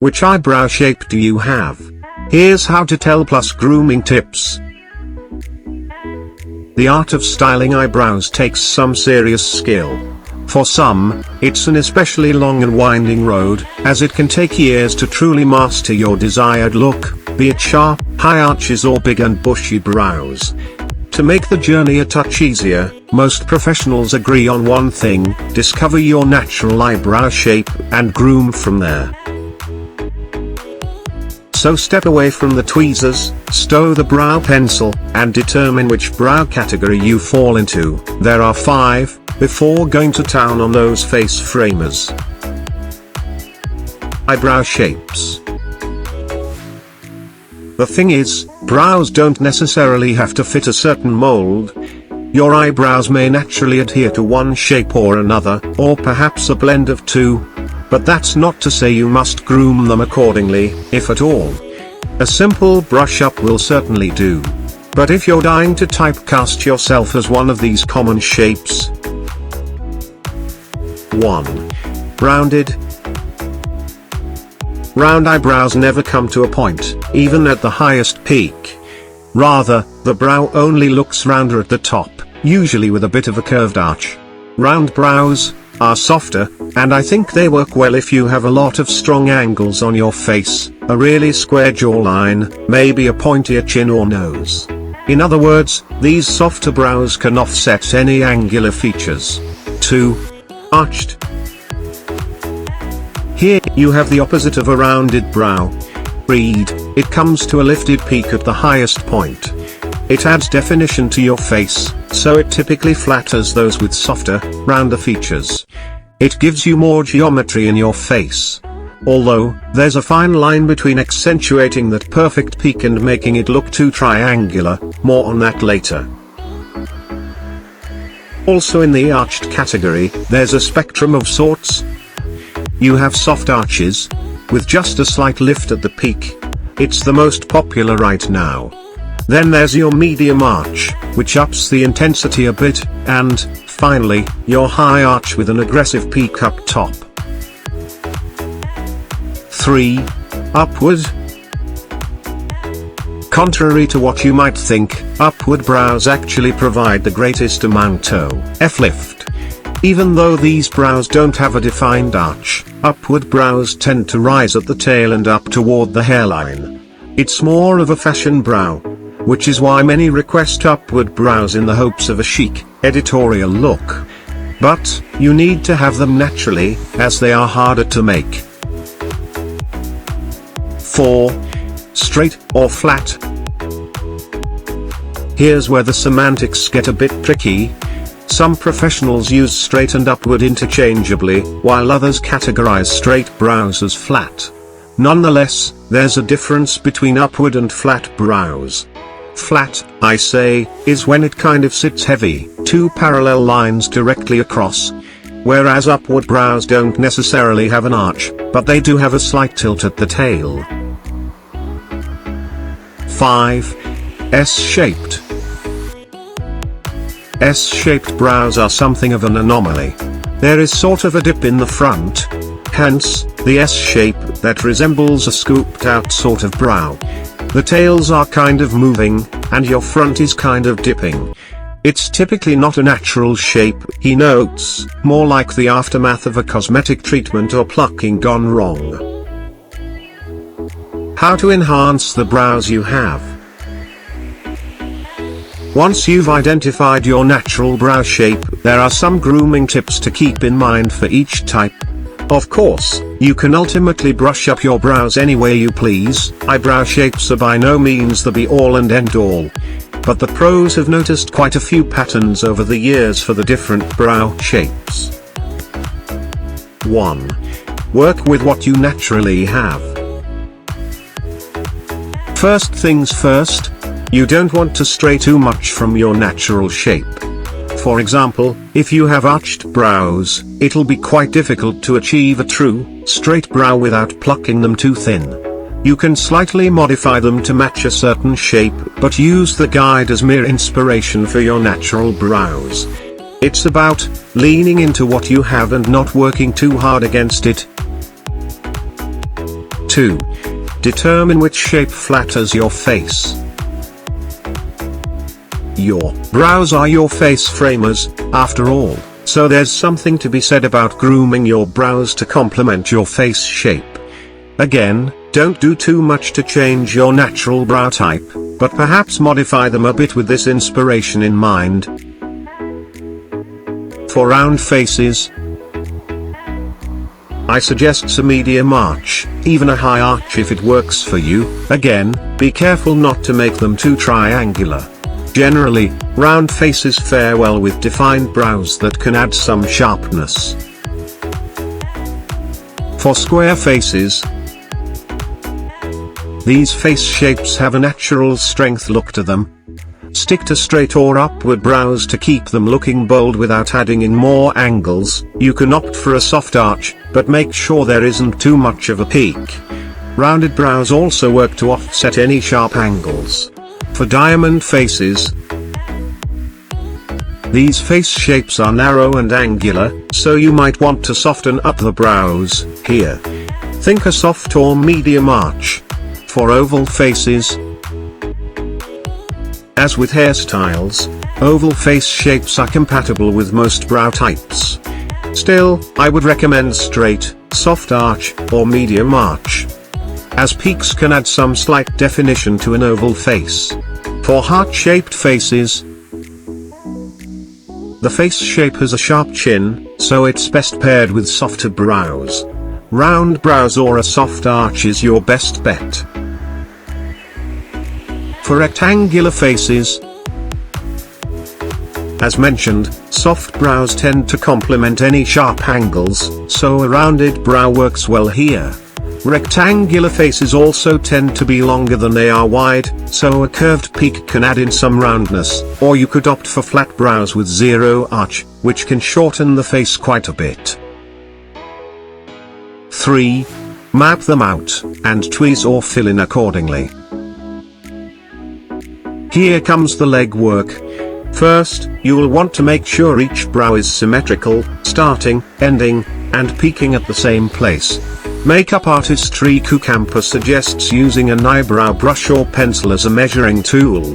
Which eyebrow shape do you have? Here's how to tell plus grooming tips. The art of styling eyebrows takes some serious skill. For some, it's an especially long and winding road, as it can take years to truly master your desired look, be it sharp, high arches or big and bushy brows. To make the journey a touch easier, most professionals agree on one thing: discover your natural eyebrow shape and groom from there. So step away from the tweezers, stow the brow pencil, and determine which brow category you fall into. There are 5, before going to town on those face framers. Eyebrow shapes. The thing is, brows don't necessarily have to fit a certain mold. Your eyebrows may naturally adhere to one shape or another, or perhaps a blend of two. But that's not to say you must groom them accordingly, if at all. A simple brush up will certainly do. But if you're dying to typecast yourself as one of these common shapes. 1. Rounded. Round eyebrows never come to a point, even at the highest peak. Rather, the brow only looks rounder at the top, usually with a bit of a curved arch. Round brows are softer, and I think they work well if you have a lot of strong angles on your face, a really square jawline, maybe a pointier chin or nose. In other words, these softer brows can offset any angular features. 2. Arched. Here, you have the opposite of a rounded brow. It comes to a lifted peak at the highest point. It adds definition to your face, so it typically flatters those with softer, rounder features. It gives you more geometry in your face. Although, there's a fine line between accentuating that perfect peak and making it look too triangular, more on that later. Also in the arched category, there's a spectrum of sorts. You have soft arches, with just a slight lift at the peak. It's the most popular right now. Then there's your medium arch, which ups the intensity a bit, and, finally, your high arch with an aggressive peak up top. 3. Upward. Contrary to what you might think, upward brows actually provide the greatest amount of lift. Even though these brows don't have a defined arch, upward brows tend to rise at the tail and up toward the hairline. It's more of a fashion brow, which is why many request upward brows in the hopes of a chic, editorial look. But, you need to have them naturally, as they are harder to make. 4. Straight or flat. Here's where the semantics get a bit tricky. Some professionals use straight and upward interchangeably, while others categorize straight brows as flat. Nonetheless, there's a difference between upward and flat brows. Flat, I say, is when it kind of sits heavy, two parallel lines directly across. Whereas upward brows don't necessarily have an arch, but they do have a slight tilt at the tail. 5. S-shaped. S-shaped brows are something of an anomaly. There is sort of a dip in the front, hence, the S-shape that resembles a scooped-out sort of brow. The tails are kind of moving, and your front is kind of dipping. It's typically not a natural shape, he notes, more like the aftermath of a cosmetic treatment or plucking gone wrong. How to enhance the brows you have. Once you've identified your natural brow shape, there are some grooming tips to keep in mind for each type. Of course, you can ultimately brush up your brows any way you please. Eyebrow shapes are by no means the be-all and end-all. But the pros have noticed quite a few patterns over the years for the different brow shapes. 1. Work with what you naturally have. First things first, you don't want to stray too much from your natural shape. For example, if you have arched brows, it'll be quite difficult to achieve a true, straight brow without plucking them too thin. You can slightly modify them to match a certain shape, but use the guide as mere inspiration for your natural brows. It's about leaning into what you have and not working too hard against it. 2. Determine which shape flatters your face. Your brows are your face framers, after all, so there's something to be said about grooming your brows to complement your face shape. Again, don't do too much to change your natural brow type, but perhaps modify them a bit with this inspiration in mind. For round faces, I suggest a medium arch, even a high arch if it works for you. Again, be careful not to make them too triangular. Generally, round faces fare well with defined brows that can add some sharpness. For square faces, these face shapes have a natural strength look to them. Stick to straight or upward brows to keep them looking bold without adding in more angles. You can opt for a soft arch, but make sure there isn't too much of a peak. Rounded brows also work to offset any sharp angles. For diamond faces, these face shapes are narrow and angular, so you might want to soften up the brows here. Think a soft or medium arch. For oval faces, as with hairstyles, oval face shapes are compatible with most brow types. Still, I would recommend straight, soft arch, or medium arch, as peaks can add some slight definition to an oval face. For heart-shaped faces, the face shape has a sharp chin, so it's best paired with softer brows. Round brows or a soft arch is your best bet. For rectangular faces, as mentioned, soft brows tend to complement any sharp angles, so a rounded brow works well here. Rectangular faces also tend to be longer than they are wide, so a curved peak can add in some roundness, or you could opt for flat brows with zero arch, which can shorten the face quite a bit. 3. Map them out, and tweeze or fill in accordingly. Here comes the legwork. First, you will want to make sure each brow is symmetrical, starting, ending, and peaking at the same place. Makeup artist Riku Kampa suggests using an eyebrow brush or pencil as a measuring tool.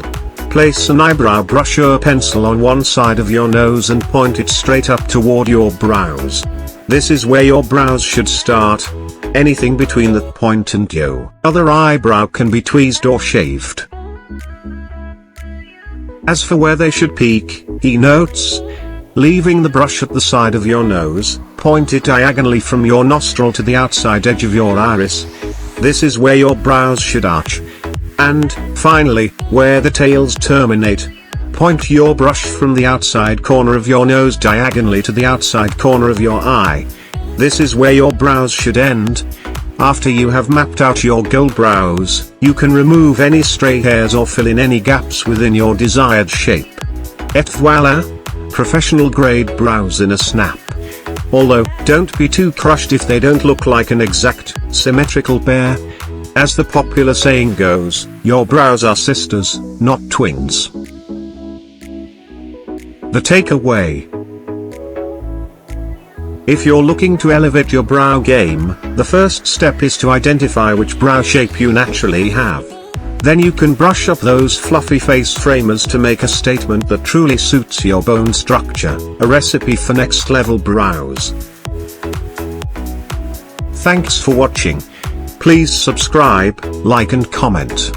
Place an eyebrow brush or pencil on one side of your nose and point it straight up toward your brows. This is where your brows should start. Anything between that point and your other eyebrow can be tweezed or shaved. As for where they should peak, he notes, leaving the brush at the side of your nose, point it diagonally from your nostril to the outside edge of your iris. This is where your brows should arch. And, finally, where the tails terminate, point your brush from the outside corner of your nose diagonally to the outside corner of your eye. This is where your brows should end. After you have mapped out your goal brows, you can remove any stray hairs or fill in any gaps within your desired shape. Et voila! Professional grade brows in a snap. Although, don't be too crushed if they don't look like an exact, symmetrical pair. As the popular saying goes, your brows are sisters, not twins. The takeaway: if you're looking to elevate your brow game, the first step is to identify which brow shape you naturally have. Then you can brush up those fluffy face framers to make a statement that truly suits your bone structure, a recipe for next level brows. Thanks for watching. Please subscribe, like and comment.